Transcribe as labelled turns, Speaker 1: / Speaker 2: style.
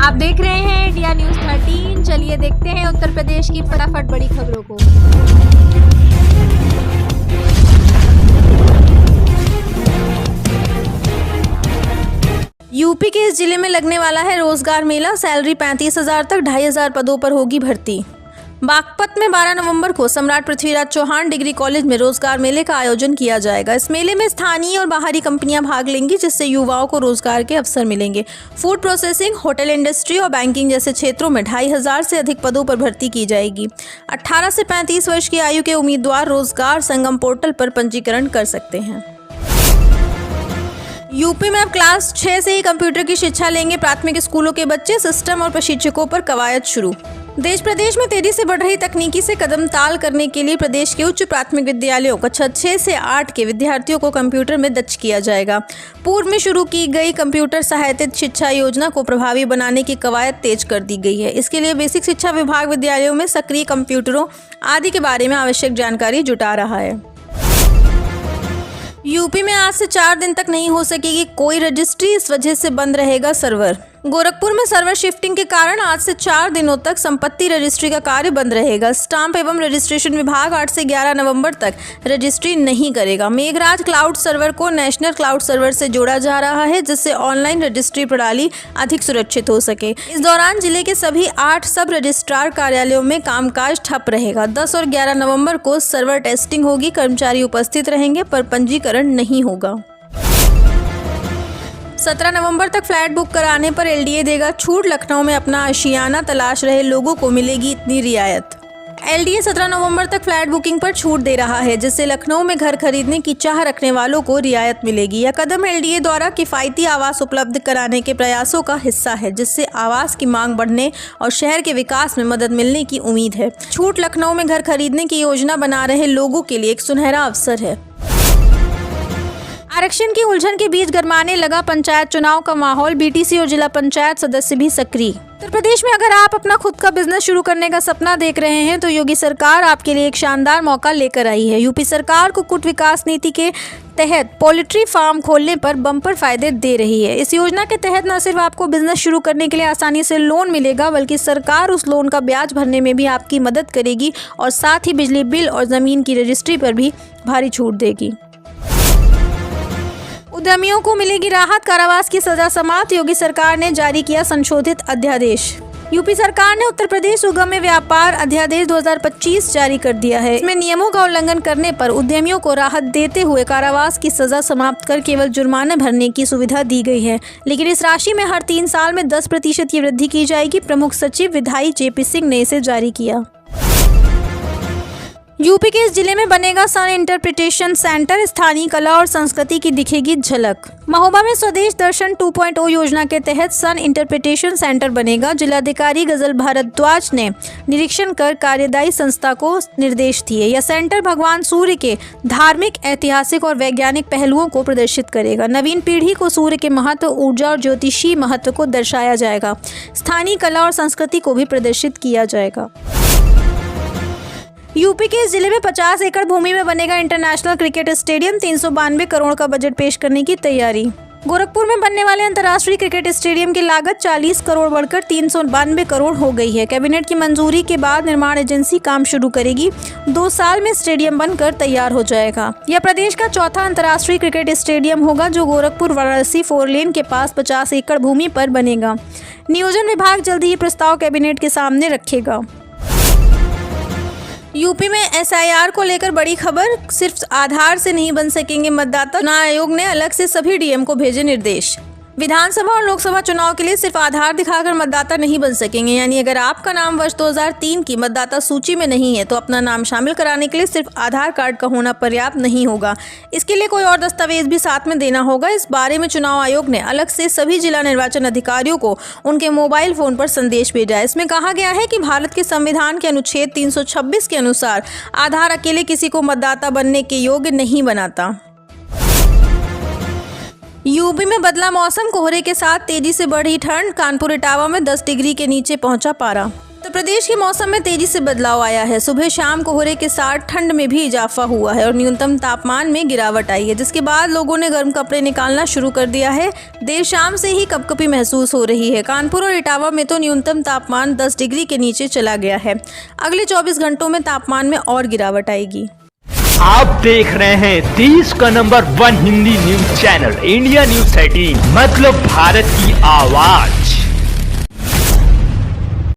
Speaker 1: आप देख रहे हैं इंडिया न्यूज़ 13। चलिए देखते हैं उत्तर प्रदेश की फटाफट बड़ी खबरों को। यूपी के इस जिले में लगने वाला है रोजगार मेला। सैलरी 35,000 तक, 2,500 पदों पर होगी भर्ती। बागपत में 12 नवंबर को सम्राट पृथ्वीराज चौहान डिग्री कॉलेज में रोजगार मेले का आयोजन किया जाएगा। इस मेले में स्थानीय और बाहरी कंपनियां भाग लेंगी, जिससे युवाओं को रोजगार के अवसर मिलेंगे। फूड प्रोसेसिंग, होटल इंडस्ट्री और बैंकिंग जैसे क्षेत्रों में 2,500 से अधिक पदों पर भर्ती की जाएगी। 18 से 35 वर्ष की आयु के उम्मीदवार रोजगार संगम पोर्टल पर पंजीकरण कर सकते हैं। यूपी में अब क्लास 6 से ही कंप्यूटर की शिक्षा लेंगे प्राथमिक स्कूलों के बच्चे। सिस्टम और प्रशिक्षकों पर कवायद शुरू। देश प्रदेश में तेजी से बढ़ रही तकनीकी से कदम ताल करने के लिए प्रदेश के उच्च प्राथमिक विद्यालयों कक्षा 6 से 8 के विद्यार्थियों को कंप्यूटर में दक्ष किया जाएगा। पूर्व में शुरू की गई कंप्यूटर सहायतित शिक्षा योजना को प्रभावी बनाने की कवायद तेज कर दी गई है। इसके लिए बेसिक शिक्षा विभाग विद्यालयों में सक्रिय कंप्यूटरों आदि के बारे में आवश्यक जानकारी जुटा रहा है। यूपी में आज से 4 दिन तक नहीं हो सकेगी कोई रजिस्ट्री, इस वजह से बंद रहेगा सर्वर। गोरखपुर में सर्वर शिफ्टिंग के कारण आज से 4 दिनों तक संपत्ति रजिस्ट्री का कार्य बंद रहेगा। स्टाम्प एवं रजिस्ट्रेशन विभाग 8 से 11 नवंबर तक रजिस्ट्री नहीं करेगा। मेघराज क्लाउड सर्वर को नेशनल क्लाउड सर्वर से जोड़ा जा रहा है, जिससे ऑनलाइन रजिस्ट्री प्रणाली अधिक सुरक्षित हो सके। इस दौरान जिले के सभी 8 सब रजिस्ट्रार कार्यालयों में कामकाज ठप रहेगा। 10 और 11 नवंबर को सर्वर टेस्टिंग होगी। कर्मचारी उपस्थित रहेंगे पर पंजीकरण नहीं होगा। 17 नवंबर तक फ्लैट बुक कराने पर एलडीए देगा छूट। लखनऊ में अपना आशियाना तलाश रहे लोगों को मिलेगी इतनी रियायत। एलडीए 17 नवंबर तक फ्लैट बुकिंग पर छूट दे रहा है, जिससे लखनऊ में घर खरीदने की चाह रखने वालों को रियायत मिलेगी। यह कदम एलडीए द्वारा किफायती आवास उपलब्ध कराने के प्रयासों का हिस्सा है, जिससे आवास की मांग बढ़ने और शहर के विकास में मदद मिलने की उम्मीद है। छूट लखनऊ में घर खरीदने की योजना बना रहे लोगों के लिए एक सुनहरा अवसर है। आरक्षण की उलझन के बीच गरमाने लगा पंचायत चुनाव का माहौल। बीटीसी और जिला पंचायत सदस्य भी सक्रिय। उत्तर प्रदेश में अगर आप अपना खुद का बिजनेस शुरू करने का सपना देख रहे हैं तो योगी सरकार आपके लिए एक शानदार मौका लेकर आई है। यूपी सरकार कुक्कुट विकास नीति के तहत पोल्ट्री फार्म खोलने पर बम्पर फायदे दे रही है। इस योजना के तहत न सिर्फ आपको बिजनेस शुरू करने के लिए आसानी से लोन मिलेगा, बल्कि सरकार उस लोन का ब्याज भरने में भी आपकी मदद करेगी और साथ ही बिजली बिल और जमीन की रजिस्ट्री पर भी भारी छूट देगी। उद्यमियों को मिलेगी राहत, कारावास की सजा समाप्त। योगी सरकार ने जारी किया संशोधित अध्यादेश। यूपी सरकार ने उत्तर प्रदेश सुगम्य व्यापार अध्यादेश 2025 जारी कर दिया है। इसमें नियमों का उल्लंघन करने पर उद्यमियों को राहत देते हुए कारावास की सजा समाप्त कर केवल जुर्माना भरने की सुविधा दी गई है, लेकिन इस राशि में हर 3 साल में 10% की वृद्धि की जाएगी। प्रमुख सचिव विधायी जेपी सिंह ने इसे जारी किया। यूपी के इस जिले में बनेगा सन इंटरप्रिटेशन सेंटर। स्थानीय कला और संस्कृति की दिखेगी झलक। महोबा में स्वदेश दर्शन 2.0 योजना के तहत सन इंटरप्रिटेशन सेंटर बनेगा। जिलाधिकारी गजल भारद्वाज ने निरीक्षण कर कार्यदायी संस्था को निर्देश दिए। यह सेंटर भगवान सूर्य के धार्मिक, ऐतिहासिक और वैज्ञानिक पहलुओं को प्रदर्शित करेगा। नवीन पीढ़ी को सूर्य के महत्व, ऊर्जा और ज्योतिषीय महत्व को दर्शाया जाएगा। स्थानीय कला और संस्कृति को भी प्रदर्शित किया जाएगा। यूपी के इस जिले में 50 एकड़ भूमि में बनेगा इंटरनेशनल क्रिकेट स्टेडियम। 392 करोड़ का बजट पेश करने की तैयारी। गोरखपुर में बनने वाले अंतर्राष्ट्रीय क्रिकेट स्टेडियम की लागत 40 करोड़ बढ़कर 392 करोड़ हो गई है। कैबिनेट की मंजूरी के बाद निर्माण एजेंसी काम शुरू करेगी। 2 साल में स्टेडियम बनकर तैयार हो जाएगा। यह प्रदेश का चौथा अंतर्राष्ट्रीय क्रिकेट स्टेडियम होगा, जो गोरखपुर वाराणसी 4 लेन के पास 50 एकड़ भूमि पर बनेगा। नियोजन विभाग जल्द ही प्रस्ताव कैबिनेट के सामने रखेगा। यूपी में एसआईआर को लेकर बड़ी खबर। सिर्फ आधार से नहीं बन सकेंगे मतदाता। चुनाव आयोग ने अलग से सभी डीएम को भेजे निर्देश। विधानसभा और लोकसभा चुनाव के लिए सिर्फ आधार दिखाकर मतदाता नहीं बन सकेंगे। यानी अगर आपका नाम वर्ष 2003 की मतदाता सूची में नहीं है तो अपना नाम शामिल कराने के लिए सिर्फ आधार कार्ड का होना पर्याप्त नहीं होगा। इसके लिए कोई और दस्तावेज भी साथ में देना होगा। इस बारे में चुनाव आयोग ने अलग से सभी जिला निर्वाचन अधिकारियों को उनके मोबाइल फोन पर संदेश भेजा है। इसमें कहा गया है कि भारत के संविधान के अनुच्छेद 326 के अनुसार आधार अकेले किसी को मतदाता बनने के योग्य नहीं बनाता। यूपी में बदला मौसम। कोहरे के साथ तेजी से बढ़ी ठंड। कानपुर इटावा में 10 डिग्री के नीचे पहुंचा पारा। उत्तर प्रदेश के मौसम में तेजी से बदलाव आया है। सुबह शाम कोहरे के साथ ठंड में भी इजाफा हुआ है और न्यूनतम तापमान में गिरावट आई है, जिसके बाद लोगों ने गर्म कपड़े निकालना शुरू कर दिया है। देर शाम से ही कपकपी महसूस हो रही है। कानपुर और इटावा में तो न्यूनतम तापमान 10 डिग्री के नीचे चला गया है। अगले 24 घंटों में तापमान में और गिरावट आएगी।
Speaker 2: आप देख रहे हैं देश का number 1 Hindi news channel India news 13, मतलब भारत की आवाज।